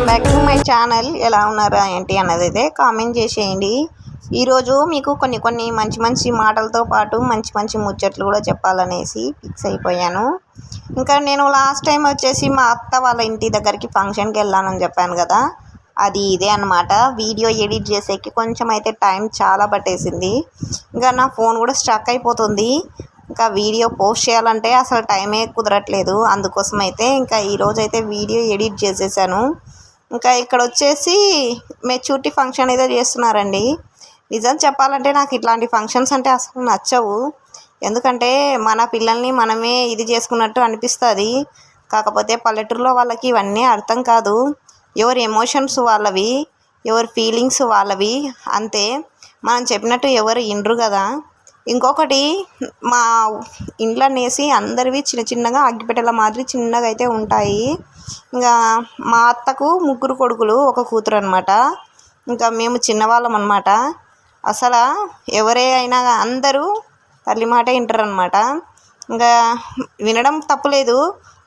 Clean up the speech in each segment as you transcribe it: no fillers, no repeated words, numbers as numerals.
Welcome back to my channel. ఎలా ఉన్నారా ఏంటి అన్నది అయితే కామెంట్ చేసేయండి. ఈరోజు మీకు కొన్ని మంచి మంచి మాటలతో పాటు మంచి మంచి ముచ్చట్లు కూడా చెప్పాలనేసి ఫిక్స్ అయిపోయాను. ఇంకా నేను లాస్ట్ టైం వచ్చేసి మా అత్త వాళ్ళ ఇంటి దగ్గరికి ఫంక్షన్కి వెళ్ళానని చెప్పాను కదా, అది ఇదే అనమాట. వీడియో ఎడిట్ చేసేకి కొంచెం అయితే టైం చాలా పట్టేసింది. ఇంకా నా ఫోన్ కూడా స్ట్రక్ అయిపోతుంది. ఇంకా వీడియో పోస్ట్ చేయాలంటే అసలు టైమే కుదరట్లేదు. అందుకోసం అయితే ఇంకా ఈరోజు అయితే వీడియో ఎడిట్ చేసేసాను. ఇంకా ఇక్కడ వచ్చేసి మెచ్యూరిటీ ఫంక్షన్ అయితే చేస్తున్నారండి. నిజం చెప్పాలంటే నాకు ఇట్లాంటి ఫంక్షన్స్ అంటే అసలు నచ్చవు. ఎందుకంటే మన పిల్లల్ని మనమే ఇది చేసుకున్నట్టు అనిపిస్తుంది. కాకపోతే పల్లెటూరులో వాళ్ళకి ఇవన్నీ అర్థం కాదు. ఎవరి ఎమోషన్స్ వాళ్ళవి, ఎవరి ఫీలింగ్స్ వాళ్ళవి, అంతే. మనం చెప్పినట్టు ఎవరు వినరు కదా. ఇంకొకటి, మా ఇంట్లో అనేసి అందరివి చిన్న చిన్నగా అగ్గిపెట్టెల మాదిరి చిన్నగా అయితే ఉంటాయి. ఇంకా మా అత్తకు 3 కొడుకులు, 1 కూతురు అనమాట. ఇంకా మేము చిన్నవాళ్ళం అనమాట. అసలు ఎవరే అయినా అందరూ తల్లి మాట వింటారు అనమాట. ఇంకా వినడం తప్పులేదు,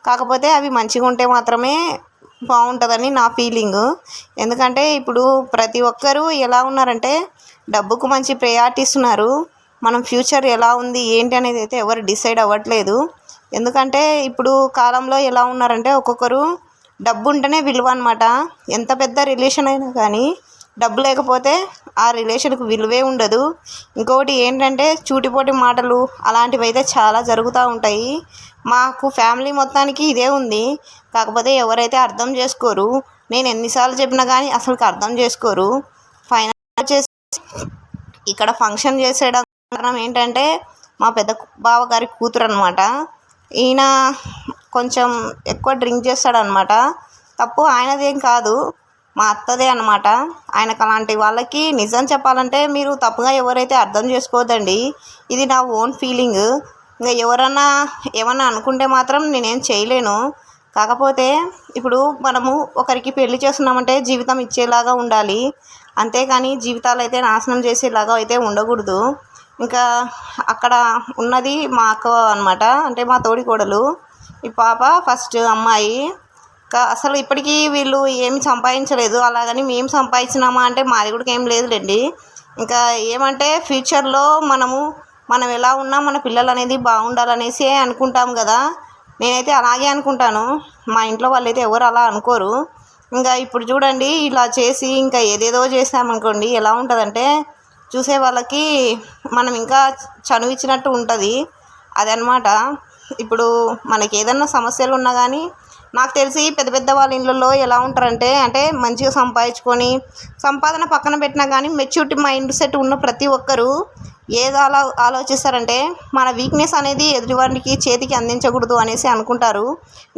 కాకపోతే అవి మంచిగా ఉంటే మాత్రమే బాగుంటుందని నా ఫీలింగు. ఎందుకంటే ఇప్పుడు ప్రతి ఒక్కరూ ఎలా ఉన్నారంటే డబ్బుకు మంచి ప్రయారిటీ ఇస్తున్నారు. మనం ఫ్యూచర్ ఎలా ఉంది ఏంటి అనేది అయితే ఎవరు డిసైడ్ అవ్వట్లేదు. ఎందుకంటే ఇప్పుడు కాలంలో ఎలా ఉన్నారంటే ఒక్కొక్కరు డబ్బు ఉంటేనే విలువ అనమాట. ఎంత పెద్ద రిలేషన్ అయినా కానీ డబ్బు లేకపోతే ఆ రిలేషన్కి విలువే ఉండదు. ఇంకొకటి ఏంటంటే చూటిపోటి మాటలు అలాంటివి అయితే చాలా జరుగుతూ ఉంటాయి. మాకు ఫ్యామిలీ మొత్తానికి ఇదే ఉంది. కాకపోతే ఎవరైతే అర్థం చేసుకోరు, నేను ఎన్నిసార్లు చెప్పినా కానీ అసలుకి అర్థం చేసుకోరు. ఫైనల్ వచ్చేసి ఇక్కడ ఫంక్షన్ చేసేయడం కారణం ఏంటంటే మా పెద్ద బావగారి కూతురు అనమాట. ఈయన కొంచెం ఎక్కువ డ్రింక్ చేస్తాడనమాట. తప్పు ఆయనదేం కాదు, మా అత్తదే అనమాట. ఆయనకు అలాంటి వాళ్ళకి నిజం చెప్పాలంటే మీరు తప్పుగా ఎవరైతే అర్థం చేసుకోవద్దండి. ఇది నా ఓన్ ఫీలింగ్. ఇంకా ఎవరన్నా ఏమన్నా అనుకుంటే మాత్రం నేనేం చేయలేను. కాకపోతే ఇప్పుడు మనము ఒకరికి పెళ్లి చేస్తున్నామంటే జీవితం ఇచ్చేలాగా ఉండాలి, అంతేకాని జీవితాలు అయితే నాశనం చేసేలాగా అయితే ఉండకూడదు. ఇంకా అక్కడ ఉన్నది మా అక్క అనమాట, అంటే మా తోడి కోడలు. ఈ పాప ఫస్ట్ అమ్మాయి. అసలు ఇప్పటికీ వీళ్ళు ఏమి సంపాదించలేదు. అలాగని మేము సంపాదించినామా అంటే మాది కూడా ఏం లేదులేండి. ఇంకా ఏమంటే ఫ్యూచర్లో మనం ఎలా ఉన్నా మన పిల్లలు అనేది బాగుండాలనేసి అనుకుంటాం కదా. నేనైతే అలాగే అనుకుంటాను. మా ఇంట్లో వాళ్ళు అయితే ఎవరు అలా అనుకోరు. ఇంకా ఇప్పుడు చూడండి, ఇలా చేసి ఇంకా ఏదేదో చేసామనుకోండి ఎలా ఉంటుందంటే చూసే వాళ్ళకి మనం ఇంకా చనువిచ్చినట్టు ఉంటుంది. అదనమాట. ఇప్పుడు మనకి ఏదన్నా సమస్యలు ఉన్నా కానీ నాకు తెలిసి పెద్ద పెద్ద వాళ్ళ ఇళ్ళల్లో ఎలా ఉంటారంటే, అంటే మంచిగా సంపాదించుకొని సంపాదన పక్కన పెట్టినా కానీ మెచ్యూరిటీ మైండ్ సెట్ ఉన్న ప్రతి ఒక్కరూ ఏదో అలా ఆలోచిస్తారంటే మన వీక్నెస్ అనేది ఎదుటివారికి చేతికి అందించకూడదు అనేసి అనుకుంటారు.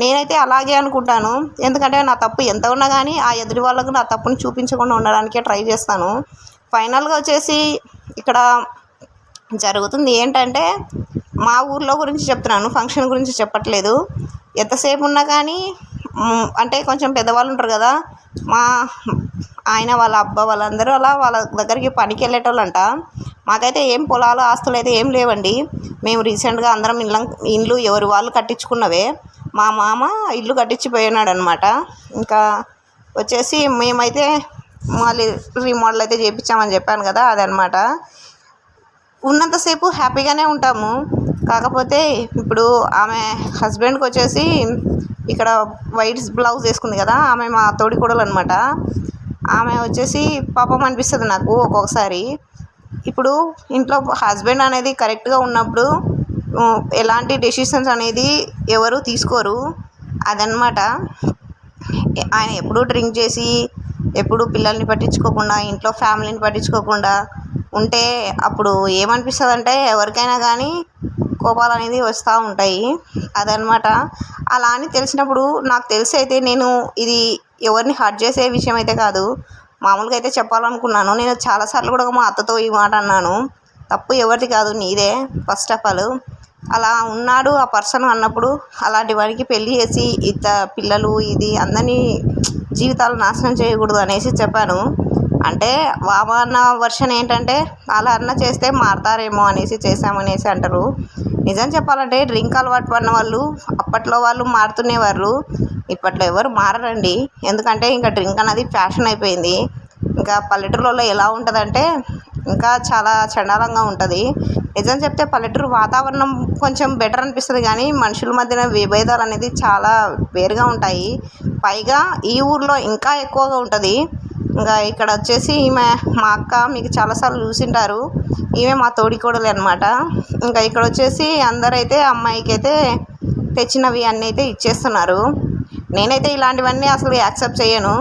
నేనైతే అలాగే అనుకుంటాను. ఎందుకంటే నా తప్పు ఎంత ఉన్నా కానీ ఆ ఎదుటి వాళ్ళకు నా తప్పుని చూపించకుండా ఉండడానికే ట్రై చేస్తాను. ఫైనల్గా వచ్చేసి ఇక్కడ జరుగుతుంది ఏంటంటే, మా ఊర్లో గురించి చెప్తున్నాను, ఫంక్షన్ గురించి చెప్పట్లేదు. ఎంతసేపు ఉన్నా కానీ అంటే కొంచెం పెద్దవాళ్ళు ఉంటారు కదా, మా ఆయన వాళ్ళ అబ్బా వాళ్ళందరూ అలా వాళ్ళ దగ్గరికి పనికి వెళ్ళేటోళ్ళంట. మాకైతే ఏం పొలాలు ఆస్తులు అయితే ఏం లేవండి. మేము రీసెంట్గా అందరం ఇండ్లు ఎవరు వాళ్ళు కట్టించుకున్నవే. మా మామ ఇల్లు కట్టించిపోయినాడు అనమాట. ఇంకా వచ్చేసి మేమైతే మళ్ళీ రీమోడల్ అయితే చేయించామని చెప్పాను కదా, అదనమాట. ఉన్నంతసేపు హ్యాపీగానే ఉంటాము. కాకపోతే ఇప్పుడు ఆమె హస్బెండ్కి వచ్చేసి ఇక్కడ వైట్ బ్లౌజ్ వేసుకుంది కదా, ఆమె మా తోడి కోడలు అనమాట. ఆమె వచ్చేసి పాపం అనిపిస్తుంది నాకు ఒక్కొక్కసారి. ఇప్పుడు ఇంట్లో హస్బెండ్ అనేది కరెక్ట్గా ఉన్నప్పుడు ఎలాంటి డెసిషన్స్ అనేది ఎవరు తీసుకోరు, అదనమాట. ఆయన ఎప్పుడూ డ్రింక్ చేసి ఎప్పుడు పిల్లల్ని పట్టించుకోకుండా ఇంట్లో ఫ్యామిలీని పట్టించుకోకుండా ఉంటే అప్పుడు ఏమనిపిస్తుంది అంటే ఎవరికైనా కానీ కోపాలు అనేది వస్తూ ఉంటాయి, అదనమాట. అలా అని తెలిసినప్పుడు నాకు తెలిసి అయితే నేను ఇది ఎవరిని హర్ట్ చేసే విషయం అయితే కాదు, మామూలుగా అయితే చెప్పాలనుకున్నాను. నేను చాలాసార్లు కూడా మా అత్తతో ఈ మాట అన్నాను. తప్పు ఎవరిది కాదు, నీదే ఫస్ట్ ఆఫ్ ఆల్. అలా ఉన్నాడు ఆ పర్సన్ అన్నప్పుడు అలాంటి వాడికి పెళ్ళి చేసి పిల్లలు ఇది అందరినీ జీవితాలు నాశనం చేయకూడదు అనేసి చెప్పాను. అంటే వామ అన్న వర్షన్ ఏంటంటే అలా అన్న చేస్తే మారతారేమో అనేసి చేసామనేసి అంటారు. నిజం చెప్పాలంటే డ్రింక్ అలవాటు పడిన వాళ్ళు అప్పట్లో వాళ్ళు మారుతునేవారు. ఇప్పట్లో ఎవరు మారరండి. ఎందుకంటే ఇంకా డ్రింక్ అనేది ఫ్యాషన్ అయిపోయింది. ఇంకా పల్లెటూరులలో ఎలా ఉంటుందంటే ఇంకా చాలా చండాలంగా ఉంటుంది. నిజం చెప్తే పల్లెటూరు వాతావరణం కొంచెం బెటర్ అనిపిస్తుంది, కానీ మనుషుల మధ్యన విభేదాలు అనేది చాలా వేరుగా ఉంటాయి. పైగా ఈ ఊర్లో ఇంకా ఎక్కువగా ఉంటుంది. ఇంకా ఇక్కడ వచ్చేసి ఈమె మా అక్క, మీకు చాలాసార్లు చూసింటారు. ఈమె మా తోడికోడలు అనమాట. ఇంకా ఇక్కడ వచ్చేసి అందరైతే అమ్మాయికి అయితే తెచ్చినవి అన్నీ అయితే ఇచ్చేస్తున్నారు. నేనైతే ఇలాంటివన్నీ అసలు యాక్సెప్ట్ చేయను.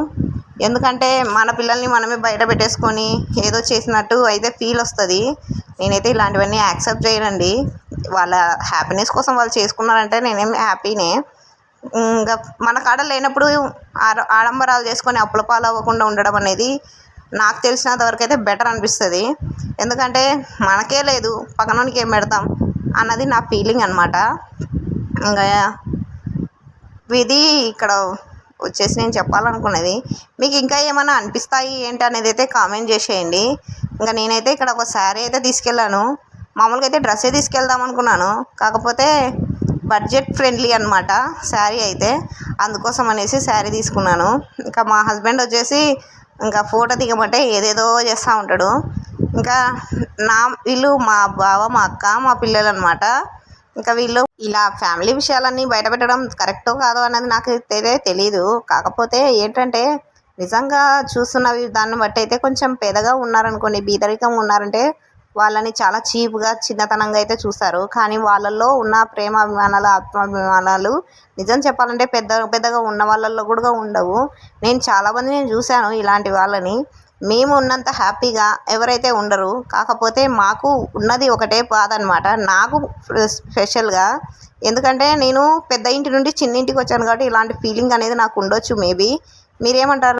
ఎందుకంటే మన పిల్లల్ని మనమే బయట పెట్టేసుకొని ఏదో చేసినట్టు అయితే ఫీల్ వస్తుంది. నేనైతే ఇలాంటివన్నీ యాక్సెప్ట్ చేయనండి. వాళ్ళ హ్యాపీనెస్ కోసం వాళ్ళు చేసుకున్నారంటే నేనేం హ్యాపీనే. ఇంకా మన కాడ లేనప్పుడు ఆడంబరాలు చేసుకొని అప్పుల పాలు అవ్వకుండా ఉండడం అనేది నాకు తెలిసినంత వరకు అయితే బెటర్ అనిపిస్తుంది. ఎందుకంటే మనకే లేదు, పక్కనోనికి ఏం పెడతాం అన్నది నా ఫీలింగ్ అనమాట. ఇంకా ఇది ఇక్కడ వచ్చేసి నేను చెప్పాలనుకున్నది. మీకు ఇంకా ఏమైనా అనిపిస్తాయి ఏంటి అనేది అయితే కామెంట్ చేసేయండి. ఇంకా నేనైతే ఇక్కడ ఒక శారీ అయితే తీసుకెళ్ళాను. మామూలుగా అయితే డ్రెస్సే తీసుకెళ్దాం అనుకున్నాను, కాకపోతే బడ్జెట్ ఫ్రెండ్లీ అనమాట శారీ అయితే, అందుకోసం అనేసి శారీ తీసుకున్నాను. ఇంకా మా హస్బెండ్ వచ్చేసి ఇంకా ఫోటో దిగమంటే ఏదేదో చేస్తూ ఉంటాడు. ఇంకా వీళ్ళు మా బావ, మా అక్క, మా పిల్లలు అనమాట. ఇంకా వీళ్ళు ఇలా ఫ్యామిలీ విషయాలన్నీ బయటపెట్టడం కరెక్టో కాదో అన్నది నాకు తెలీదు. కాకపోతే ఏంటంటే నిజంగా చూస్తున్నవి దాన్ని బట్టి అయితే కొంచెం పెద్దగా ఉన్నారనుకోండి, బీదరికం ఉన్నారంటే వాళ్ళని చాలా చీప్గా, చిన్నతనంగా అయితే చూస్తారు. కానీ వాళ్ళల్లో ఉన్న ప్రేమాభిమానాలు, ఆత్మాభిమానాలు నిజం చెప్పాలంటే పెద్దగా ఉన్న వాళ్ళల్లో కూడా ఉండవు. నేను చాలామందిని చూశాను ఇలాంటి వాళ్ళని. మేము ఉన్నంత హ్యాపీగా ఎవరైతే ఉండరు. కాకపోతే మాకు ఉన్నది ఒకటే బాధ అనమాట, నాకు స్పెషల్గా. ఎందుకంటే నేను పెద్ద ఇంటి నుండి చిన్న ఇంటికి వచ్చాను కాబట్టి ఇలాంటి ఫీలింగ్ అనేది నాకు ఉండొచ్చు. మేబీ మీరేమంటారు?